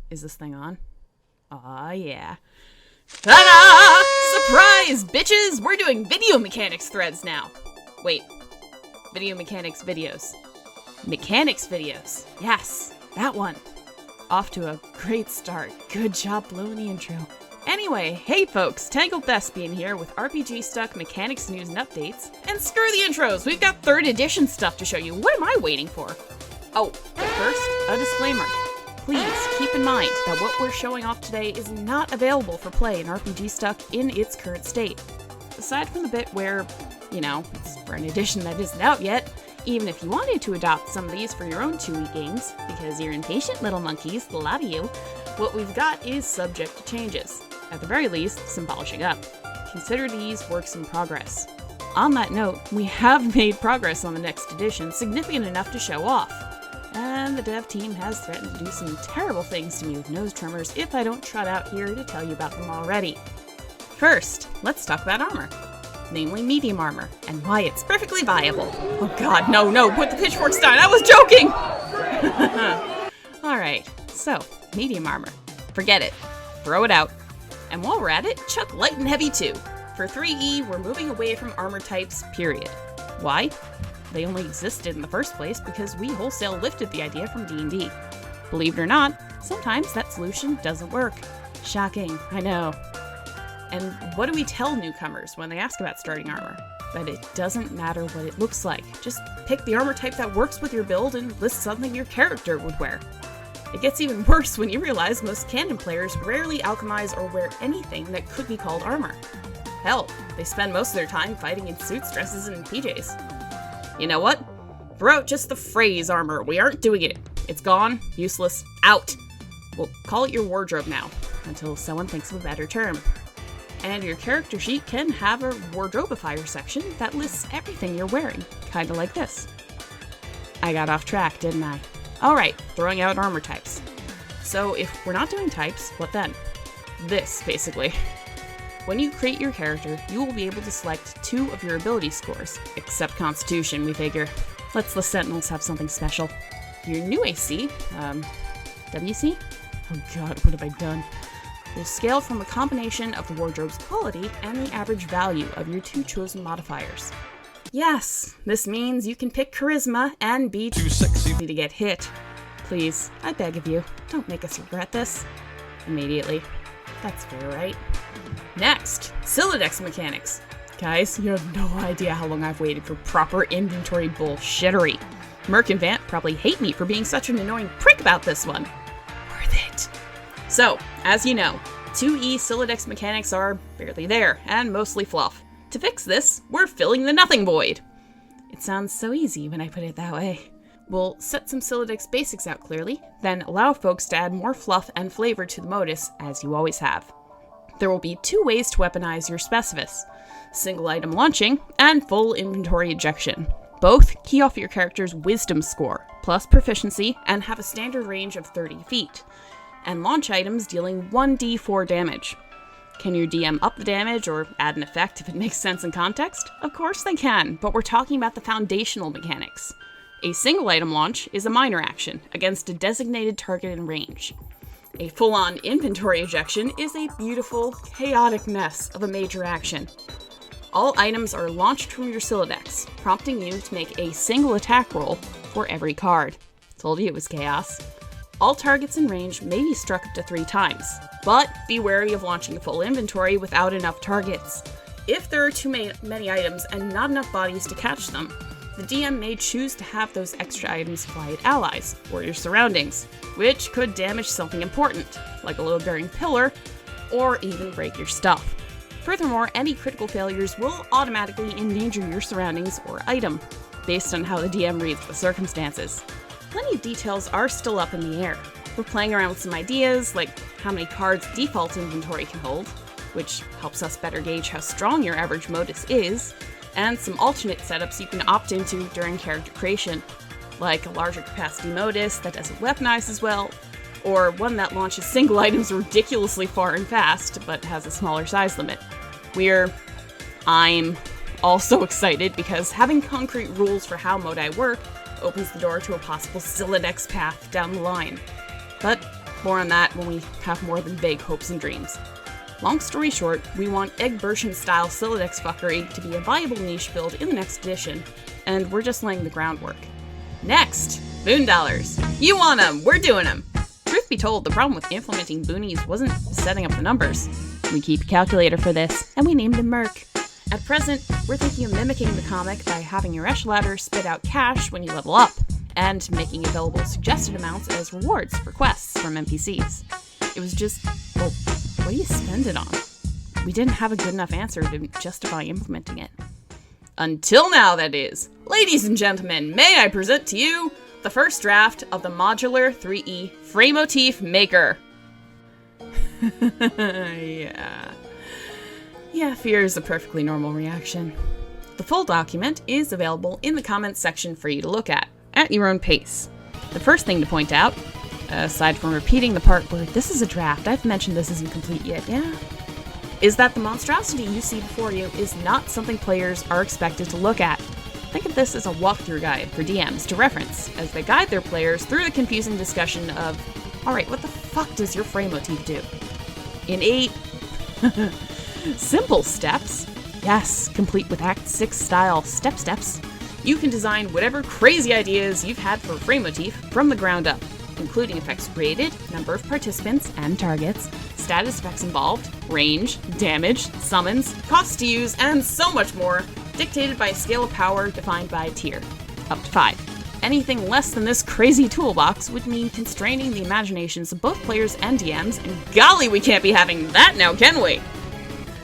Is this thing on? Aw, yeah. Ta-da! Surprise, bitches! We're doing video mechanics threads now. Wait. Video mechanics videos. Mechanics videos. Yes, that one. Off to a great start. Good job blowing the intro. Anyway, hey folks, tangledThespian here with RPGStuck mechanics news and updates. And screw the intros, we've got 3rd edition stuff to show you. What am I waiting for? Oh, but first, a disclaimer. Please keep in mind that what we're showing off today is not available for play in RPGStuck in its current state. Aside from the bit where, you know, it's for an edition that isn't out yet, even if you wanted to adopt some of these for your own 2e games, because you're impatient little monkeys, a lot of you, what we've got is subject to changes. At the very least, some polishing up. Consider these works in progress. On that note, we have made progress on the next edition, significant enough to show off. And the dev team has threatened to do some terrible things to me with nose trimmers if I don't trot out here to tell you about them already. First, let's talk about armor. Namely medium armor, and why it's perfectly viable. Oh god, no, put the pitchforks down, I was joking! Alright, so, medium armor. Forget it. Throw it out. And while we're at it, chuck light and heavy too. For 3E, we're moving away from armor types, period. Why? They only existed in the first place because we wholesale lifted the idea from D&D. Believe it or not, sometimes that solution doesn't work. Shocking, I know. And what do we tell newcomers when they ask about starting armor? That it doesn't matter what it looks like. Just pick the armor type that works with your build and list something your character would wear. It gets even worse when you realize most canon players rarely alchemize or wear anything that could be called armor. Hell, they spend most of their time fighting in suits, dresses, and PJs. You know what? Throw out just the phrase armor. We aren't doing it. It's gone, useless, out. We'll call it your wardrobe now, until someone thinks of a better term. And your character sheet can have a wardrobifier section that lists everything you're wearing, kinda like this. I got off track, didn't I? Alright, throwing out armor types. So if we're not doing types, what then? This, basically. When you create your character, you will be able to select 2 of your ability scores, except Constitution, we figure. Let's the Sentinels have something special. Your new AC, WC? Oh god, what have I done? Will scale from a combination of the wardrobe's quality and the average value of your 2 chosen modifiers. Yes, this means you can pick Charisma and be too sexy to get hit. Please, I beg of you, don't make us regret this. Immediately. That's fair, right? Next, Sylladex mechanics. Guys, you have no idea how long I've waited for proper inventory bullshittery. Merc and Vant probably hate me for being such an annoying prick about this one. Worth it. So, as you know, 2E Sylladex mechanics are barely there, and mostly fluff. To fix this, we're filling the nothing void. It sounds so easy when I put it that way. We'll set some Sylladex basics out clearly, then allow folks to add more fluff and flavor to the modus, as you always have. There will be 2 ways to weaponize your specifists: single item launching and full inventory ejection. Both key off your character's wisdom score, plus proficiency, and have a standard range of 30 feet. And launch items dealing 1d4 damage. Can your DM up the damage or add an effect if it makes sense in context? Of course they can, but we're talking about the foundational mechanics. A single item launch is a minor action against a designated target in range. A full-on inventory ejection is a beautiful, chaotic mess of a major action. All items are launched from your Sylladex, prompting you to make a single attack roll for every card. Told you it was chaos. All targets in range may be struck up to 3 times, but be wary of launching a full inventory without enough targets. If there are too many items and not enough bodies to catch them, the DM may choose to have those extra items fly at allies, or your surroundings, which could damage something important, like a load-bearing pillar, or even break your stuff. Furthermore, any critical failures will automatically endanger your surroundings or item, based on how the DM reads the circumstances. Plenty of details are still up in the air. We're playing around with some ideas, like how many cards default inventory can hold, which helps us better gauge how strong your average modus is, and some alternate setups you can opt into during character creation, like a larger capacity modus that doesn't weaponize as well, or one that launches single items ridiculously far and fast, but has a smaller size limit. I'm also excited because having concrete rules for how modi work opens the door to a possible Silodex path down the line. But more on that when we have more than vague hopes and dreams. Long story short, we want Eggversion-style Silodex fuckery to be a viable niche build in the next edition, and we're just laying the groundwork. Next, Boondollars. You want them, we're doing them. Truth be told, the problem with implementing boonies wasn't setting up the numbers. We keep a calculator for this, and we named him Merc. At present, we're thinking of mimicking the comic by having your Esh ladder spit out cash when you level up, and making available suggested amounts as rewards for quests from NPCs. It was just, well, what do you spend it on? We didn't have a good enough answer to justify implementing it. Until now, that is. Ladies and gentlemen, may I present to you the first draft of the modular 3E Fraymotif Maker. Yeah, fear is a perfectly normal reaction. The full document is available in the comments section for you to look at your own pace. The first thing to point out, aside from repeating the part where this is a draft, I've mentioned this isn't complete yet, yeah? Is that the monstrosity you see before you is not something players are expected to look at. Think of this as a walkthrough guide for DMs to reference as they guide their players through the confusing discussion of, alright, what the fuck does your Fraymotif do? In 8 simple steps, yes, complete with Act 6 style steps, you can design whatever crazy ideas you've had for Fraymotif from the ground up, including effects created, number of participants and targets, status effects involved, range, damage, summons, cost to use, and so much more, dictated by a scale of power defined by a tier, up to 5. Anything less than this crazy toolbox would mean constraining the imaginations of both players and DMs, and golly, we can't be having that now, can we?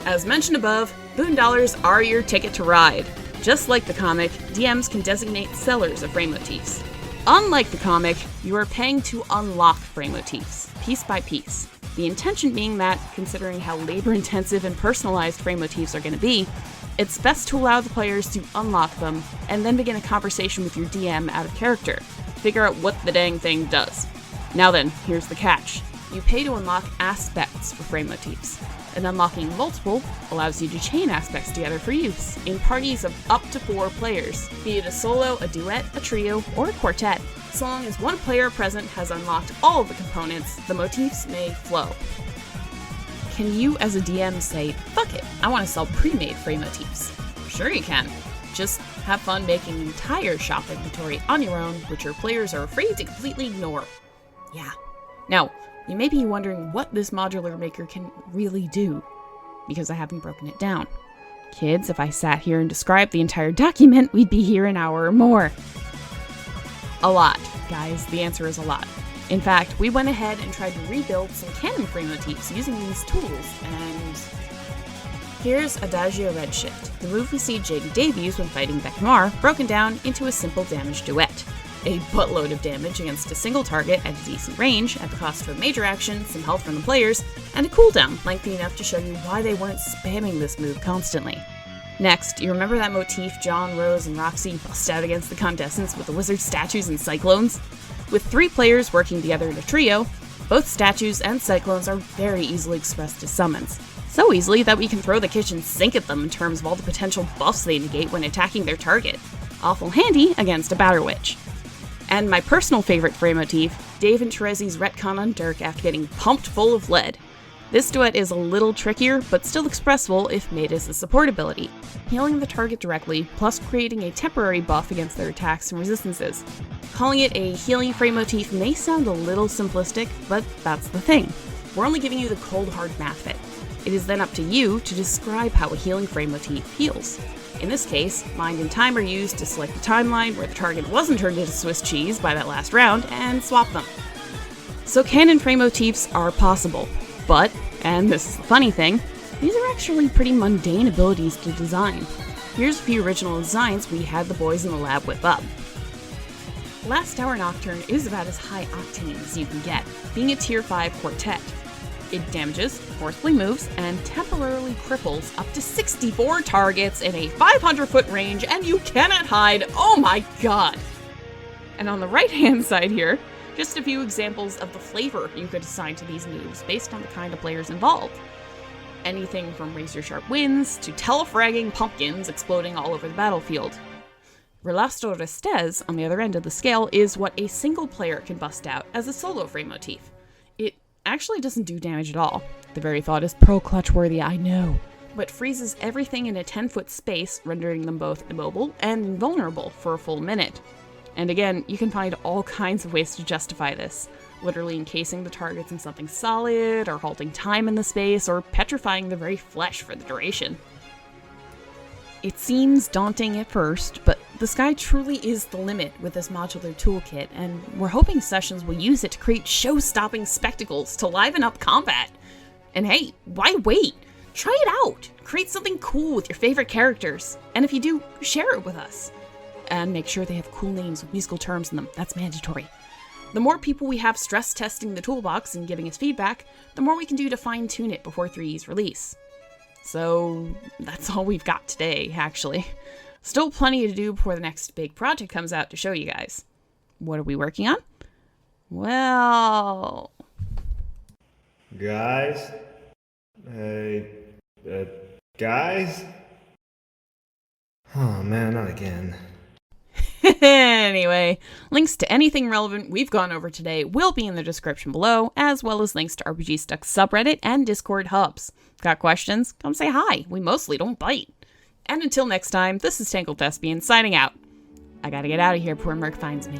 As mentioned above, Boondollars are your ticket to ride. Just like the comic, DMs can designate sellers of Fraymotifs. Unlike the comic, you are paying to unlock Fraymotifs, piece by piece. The intention being that, considering how labor-intensive and personalized Fraymotifs are going to be, it's best to allow the players to unlock them, and then begin a conversation with your DM out of character. Figure out what the dang thing does. Now then, here's the catch. You pay to unlock aspects for Fraymotifs, and unlocking multiple allows you to chain aspects together for use, in parties of up to 4 players, be it a solo, a duet, a trio, or a quartet. So long as one player present has unlocked all of the components, the motifs may flow. Can you, as a DM, say, fuck it, I want to sell pre-made Fraymotifs? Sure you can. Just have fun making the entire shop inventory on your own, which your players are afraid to completely ignore. Yeah. Now, you may be wondering what this modular maker can really do, because I haven't broken it down. Kids, if I sat here and described the entire document, we'd be here an hour or more. A lot, guys. The answer is a lot. In fact, we went ahead and tried to rebuild some canon Fraymotifs using these tools, and here's Adagio Redshift, the move we see JD debuts when fighting Beckmar, broken down into a simple damage duet. A buttload of damage against a single target at a decent range, at the cost of a major action, some health from the players, and a cooldown lengthy enough to show you why they weren't spamming this move constantly. Next, you remember that motif John, Rose, and Roxy bust out against the Condescens with the wizard statues and cyclones? With 3 players working together in a trio, both statues and cyclones are very easily expressed as summons. So easily that we can throw the kitchen sink at them in terms of all the potential buffs they negate when attacking their target. Awful handy against a Batter Witch. And my personal favorite Fraymotif, Dave and Terezi's retcon on Dirk after getting pumped full of lead. This duet is a little trickier, but still expressible if made as a support ability, healing the target directly, plus creating a temporary buff against their attacks and resistances. Calling it a healing Fraymotif may sound a little simplistic, but that's the thing. We're only giving you the cold hard math of it. It is then up to you to describe how a healing Fraymotif heals. In this case, Mind and Time are used to select the timeline where the target wasn't turned into Swiss cheese by that last round, and swap them. So canon Fraymotifs are possible, but, and this is the funny thing, these are actually pretty mundane abilities to design. Here's a few original designs we had the boys in the lab whip up. Last Hour Nocturne is about as high octane as you can get, being a tier 5 quartet. It damages, forcefully moves, and temporarily cripples up to 64 targets in a 500-foot range, and you cannot hide. Oh my god! And on the right-hand side here, just a few examples of the flavor you could assign to these moves based on the kind of players involved. Anything from razor-sharp winds to telefragging pumpkins exploding all over the battlefield. Relasto Restes, on the other end of the scale, is what a single player can bust out as a solo Fraymotif. It actually doesn't do damage at all. The very thought is pro-clutch worthy, I know, but freezes everything in a 10-foot space, rendering them both immobile and invulnerable for a full minute. And again, you can find all kinds of ways to justify this, literally encasing the targets in something solid, or halting time in the space, or petrifying the very flesh for the duration. It seems daunting at first, but the sky truly is the limit with this modular toolkit, and we're hoping sessions will use it to create show-stopping spectacles to liven up combat. And hey, why wait? Try it out! Create something cool with your favorite characters, and if you do, share it with us. And make sure they have cool names with musical terms in them, that's mandatory. The more people we have stress testing the toolbox and giving us feedback, the more we can do to fine-tune it before 3E's release. So that's all we've got today, actually. Still plenty to do before the next big project comes out to show you guys. What are we working on? Well... Guys? Guys? Oh man, not again. Anyway, links to anything relevant we've gone over today will be in the description below, as well as links to RPGStuck subreddit and Discord hubs. Got questions? Come say hi. We mostly don't bite. And until next time, this is tangledThespian signing out. I gotta get out of here before Merc finds me.